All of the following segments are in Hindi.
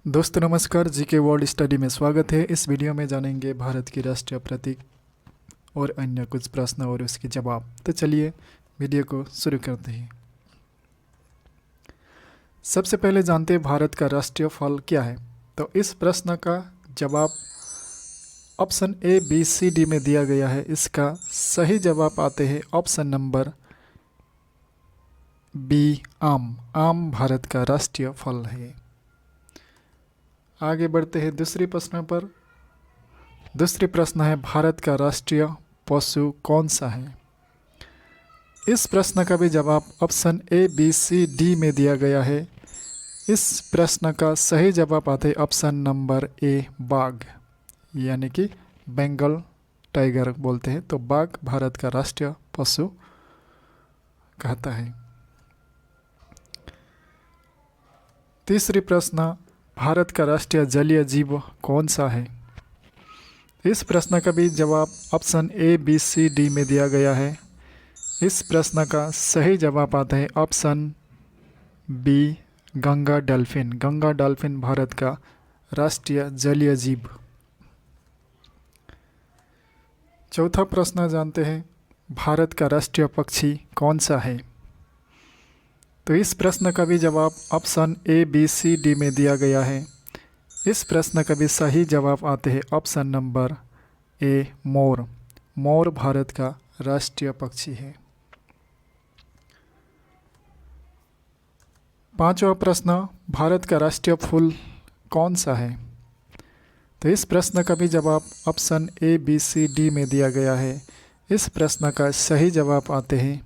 दोस्तों नमस्कार, जीके वर्ल्ड स्टडी में स्वागत है। इस वीडियो में जानेंगे भारत की राष्ट्रीय प्रतीक और अन्य कुछ प्रश्न और उसके जवाब। तो चलिए वीडियो को शुरू करते हैं। सबसे पहले जानते हैं भारत का राष्ट्रीय फल क्या है। तो इस प्रश्न का जवाब option A B C D में दिया गया है। इसका सही जवाब आते हैं ऑप्शन नंबर बी आम। आम भारत का राष्ट्रीय फल है। आगे बढ़ते हैं दूसरे प्रश्न पर। दूसरी प्रश्न है भारत का राष्ट्रीय पशु कौन सा है। इस प्रश्न का भी जवाब option A B C D में दिया गया है। इस प्रश्न का सही जवाब आता है ऑप्शन नंबर ए बाघ, यानी कि बंगाल टाइगर बोलते हैं। तो बाघ भारत का राष्ट्रीय पशु कहता है। तीसरी प्रश्न, भारत का राष्ट्रीय जलीय जीव कौन सा है। इस प्रश्न का भी जवाब option A B C D में दिया गया है। इस प्रश्न का सही जवाब आता है option B Ganga dolphin. Ganga dolphin Bharat का राष्ट्रीय जलीय जीव। चौथा प्रश्न जानते हैं भारत का राष्ट्रीय पक्षी कौन सा है। तो इस प्रश्न का भी जवाब option A B C D में दिया गया है। इस प्रश्न का भी सही जवाब आते हैं ऑप्शन नंबर ए मोर। मोर भारत का राष्ट्रीय पक्षी है। पांचवा प्रश्न, भारत का राष्ट्रीय फूल कौन सा है। तो इस प्रश्न का भी जवाब option A B C D में दिया गया है। इस प्रश्न का सही जवाब आते हैं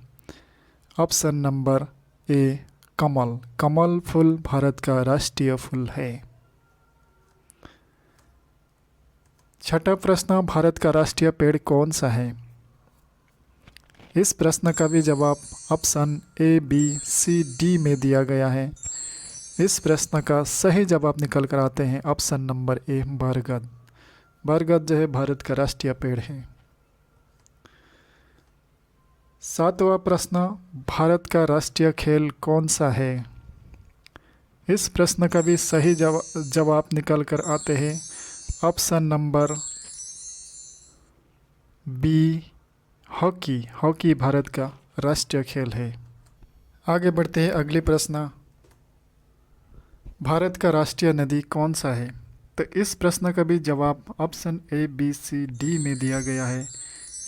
ऑप्शन नंबर ए कमल। कमल फूल भारत का राष्ट्रीय फूल है। छठा प्रश्न, भारत का राष्ट्रीय पेड़ कौन सा है। इस प्रश्न का भी जवाब option A B C D में दिया गया है। इस प्रश्न का सही जवाब निकल कर आते हैं ऑप्शन नंबर ए बरगद। बरगद जो है भारत का राष्ट्रीय पेड़ है। सातवां प्रश्न, भारत का राष्ट्रीय खेल कौन सा है। इस प्रश्न का भी सही जवाब निकल कर आते हैं option number B hockey. Hockey Bharat का राष्ट्रीय खेल है। आगे बढ़ते हैं अगले प्रश्न, भारत का राष्ट्रीय नदी कौन सा है। तो इस प्रश्न का भी जवाब option A B C D में दिया गया है।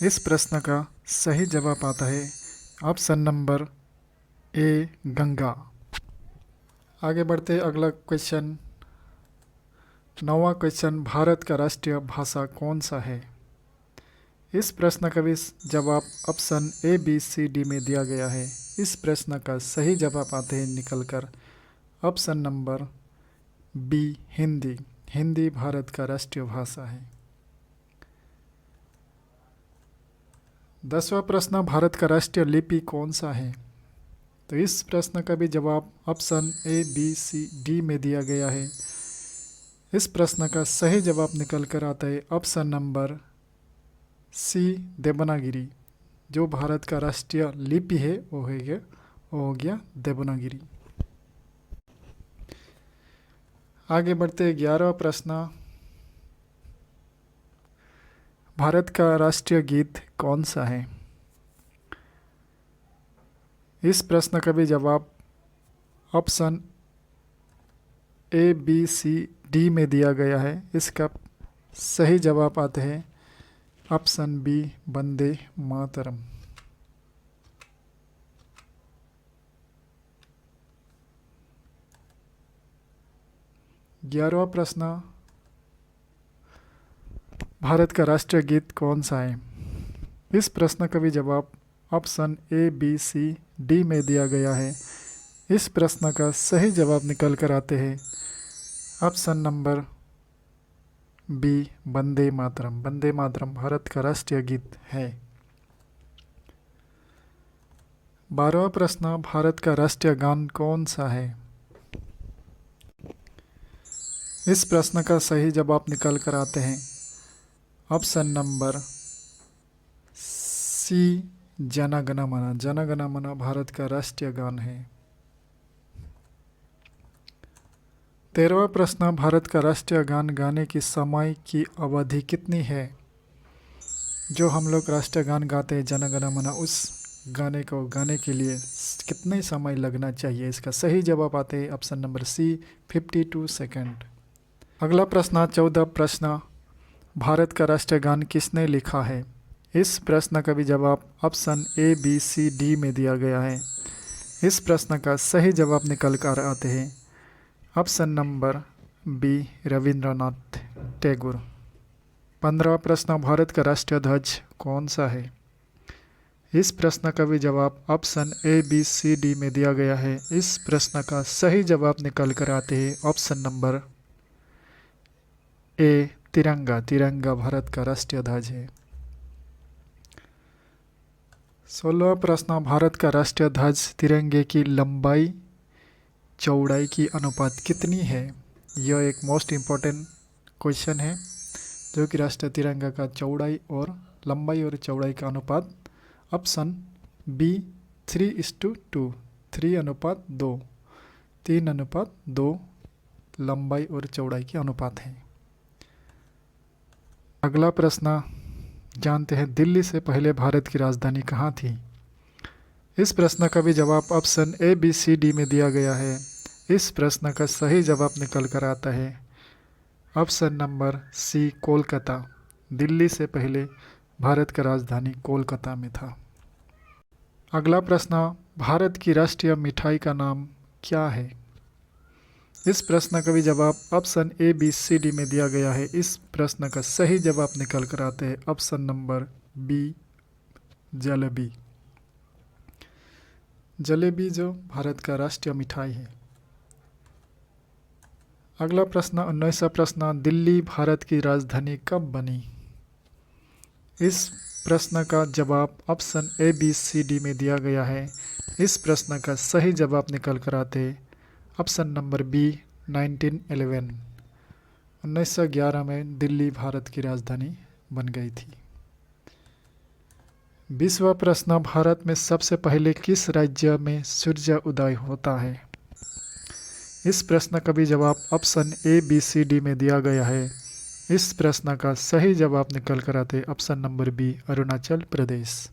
इस प्रश्न का सही जवाब आता है ऑप्शन नंबर ए गंगा। आगे बढ़ते हैं अगला क्वेश्चन, नौवां क्वेश्चन, भारत का राष्ट्रीय भाषा कौन सा है। इस प्रश्न का भी जवाब option A B C D में दिया गया है। इस प्रश्न का सही जवाब आते हैं निकल कर option number B Hindi. Hindi Bharat का राष्ट्रीय भाषा है। 10वां प्रश्न, भारत का राष्ट्रीय लिपि कौन सा है। तो इस प्रश्न का भी जवाब option A B C D में दिया गया है। इस प्रश्न का सही जवाब निकल कर आता है ऑप्शन नंबर सी देवनागरी। जो भारत का राष्ट्रीय लिपि है वो हो गया देवनागरी। आगे बढ़ते 11वां प्रश्न, भारत का राष्ट्रीय गीत कौन सा है। इस प्रश्न का भी जवाब option A B C D में दिया गया है। इसका सही जवाब आते हैं ऑप्शन बी वंदे मातरम। 11वां प्रश्न, भारत का राष्ट्रीय गीत कौन सा है। इस प्रश्न का भी जवाब option A B C D में दिया गया है। इस प्रश्न का सही जवाब निकल कर आते हैं option number B Vande Mataram. Vande Mataram Bharat का राष्ट्रीय गीत है। 12वां प्रश्न, भारत का राष्ट्रीय गान कौन सा है। इस प्रश्न का सही जवाब निकल कर आते हैं ऑप्शन नंबर सी जन गण मन। जन गण मन भारत का राष्ट्रीय गान है। 13वां प्रश्न, भारत का राष्ट्रीय गान गाने की समय की अवधि कितनी है? जो हम लोग राष्ट्रीय गान गाते हैं जन गण मन, उस गाने को गाने के लिए कितने समय लगना चाहिए? इसका सही जवाब आते हैं ऑप्शन नंबर सी, 52 सेकंड। अगला प्रश्न 14 प्रश्न, भारत का राष्ट्रीय गान किसने लिखा है? इस प्रश्न का भी जवाब option A, B, C, D में दिया गया है। इस प्रश्न का सही जवाब निकल कर आते हैं option number B, Rabindranath Tagore. 15वां प्रश्न, भारत का राष्ट्रीय ध्वज कौन सा है? इस प्रश्न का भी जवाब option A, B, C, D में दिया गया है। इस प्रश्न का सही जवाब निकल कर आते हैं ऑप्शन नंबर ए, तिरंगा। तिरंगा भारत का राष्ट्रीय ध्वज है। 16वां प्रश्न, भारत का राष्ट्रीय ध्वज तिरंगे की लंबाई चौड़ाई की अनुपात कितनी है? यह एक मोस्ट इम्पोर्टेंट क्वेश्चन है, जो कि राष्ट्रीय तिरंगा का चौड़ाई और लंबाई और चौड़ाई का अनुपात ऑप्शन बी, 3:2, 3:2, 3:2 लंबाई और चौड़ाई के अनुपात है। अगला प्रश्न जानते हैं, दिल्ली से पहले भारत की राजधानी कहाँ थी? इस प्रश्न का भी जवाब option A, B, C, D में दिया गया है। इस प्रश्न का सही जवाब निकल कर आता है option number C, Kolkata. Delhi से पहले भारत का राजधानी कोलकाता में था। अगला प्रश्न, भारत की राष्ट्रीय मिठाई का नाम क्या है? इस प्रश्न का भी जवाब option A, B, C, D में दिया गया है। इस प्रश्न का सही जवाब निकल कर आते हैं option number B, jalebi. Jalebi जो भारत का राष्ट्रीय मिठाई है। अगला प्रश्न 19वां प्रश्न, दिल्ली भारत की राजधानी कब बनी? इस प्रश्न का जवाब option A, B, C, D में दिया गया है। इस प्रश्न का सही जवाब निकल कर आते ऑप्शन नंबर बी, 1911। 1911 में दिल्ली भारत की राजधानी बन गई थी। 20वां प्रश्न, भारत में सबसे पहले किस राज्य में सूर्य उदय होता है? इस प्रश्न का भी जवाब option A, B, C, D में दिया गया है। इस प्रश्न का सही जवाब निकल कर आते option number B, Arunachal Pradesh.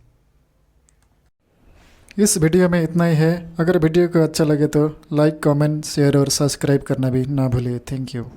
इस वीडियो में इतना ही है। अगर वीडियो को अच्छा लगे तो लाइक, कमेंट, शेयर और सब्सक्राइब करना भी ना भूलिए। Thank you.